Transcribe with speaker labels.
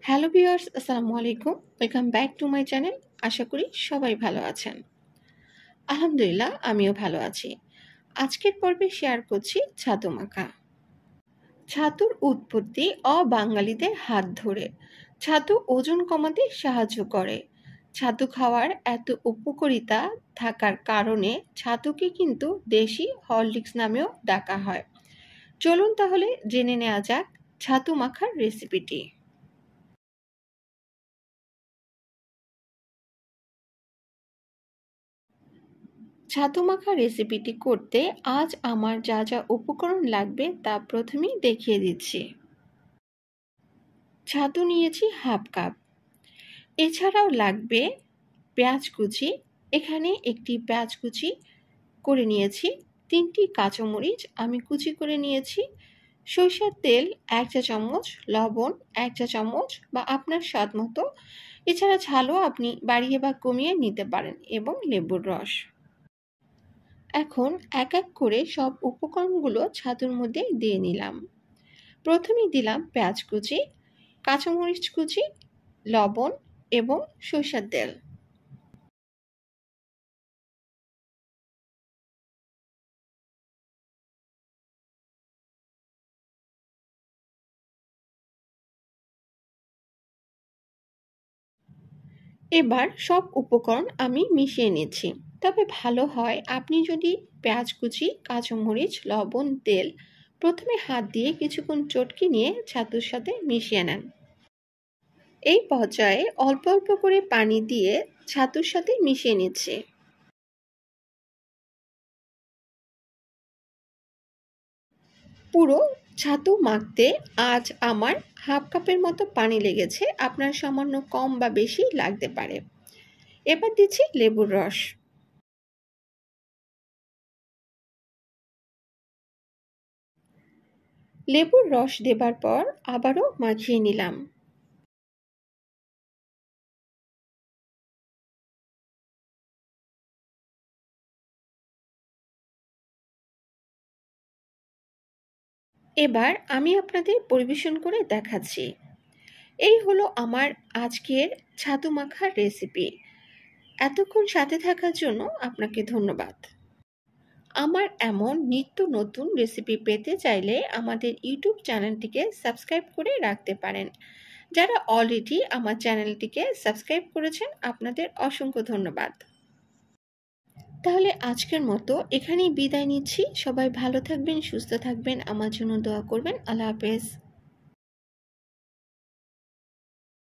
Speaker 1: Hello viewers, আসসালামু আলাইকুম। Welcome back to my channel. আশা করি সবাই ভালো আছেন। আলহামদুলিল্লাহ, আমিও ভালো আছি। আজকের পর্বে শেয়ার করছি ছাতু মাখা। ছাতুর উৎপত্তি অবাঙালিদের হাত ধরে। ছাতু ওজন কমাতে সাহায্য করে। ছাতু খাওয়ার এত উপকারিতা থাকার কারণে ছাতুকে কিন্তু দেশি হরলিক্স নামেও ডাকা হয়। চলুন তাহলে জেনে নেওয়া যাক ছাতু মাখার রেসিপিটি। ছাতু মাখা রেসিপিটি করতে আজ আমার যা যা উপকরণ লাগবে তা প্রথমেই দেখিয়ে দিচ্ছি। ছাতু নিয়েছি হাফ কাপ। এছাড়াও লাগবে পেঁয়াজ কুচি। এখানে একটি পেঁয়াজ কুচি করে নিয়েছি। 3টি কাঁচামরিচ আমি কুচি করে নিয়েছি। সরিষার তেল 1 চা চামচ, লবণ 1 চা চামচ বা আপনার স্বাদ মতো। এছাড়া ঝালও আপনি বাড়িয়ে বা কমিয়ে নিতে পারেন, এবং লেবুর রস। এখন এক এক করে সব উপকরণগুলো ছাতুর মধ্যে দিয়ে নিলাম। প্রথমেই দিলাম পেঁয়াজ কুচি, কাঁচামরিচ কুচি, লবণ এবং সরিষার তেল। এবার সব উপকরণ আমি মিশিয়ে নিচ্ছি। তবে ভালো হয় আপনি যদি পেঁয়াজ কুচি, কাঁচামরিচ, লবণ, তেল প্রথমে হাত দিয়ে কিছুক্ষণ চটকে নিয়ে ছাতুর সাথে মিশিয়ে নেন। এই পর্যায়ে অল্প অল্প করে পানি দিয়ে ছাতুর সাথে মিশিয়ে নিচ্ছি। পুরো ছাতু মাখতে আজ আমার হাফ কাপের মতো পানি লেগেছে। আপনার সামান্য কম বা বেশি লাগতে পারে। এবার দিচ্ছি লেবুর রস। লেবুর রস দেবার পর আবারও মাখিয়ে নিলাম। এবার আমি আপনাদের পরিবেশন করে দেখাচ্ছি। এই হলো আমার আজকের ছাতু মাখার রেসিপি। এতক্ষণ সাথে থাকার জন্য আপনাকে ধন্যবাদ। আমার এমন নিত্য নতুন রেসিপি পেতে চাইলে আমাদের ইউটিউব চ্যানেলটিকে সাবস্ক্রাইব করে রাখতে পারেন। যারা অলরেডি আমার চ্যানেলটিকে সাবস্ক্রাইব করেছেন, আপনাদের অসংখ্য ধন্যবাদ। তাহলে আজকের মতো এখানেই বিদায় নিচ্ছি। সবাই ভালো থাকবেন, সুস্থ থাকবেন, আমার জন্য দোয়া করবেন। আল্লাহ হাফেজ।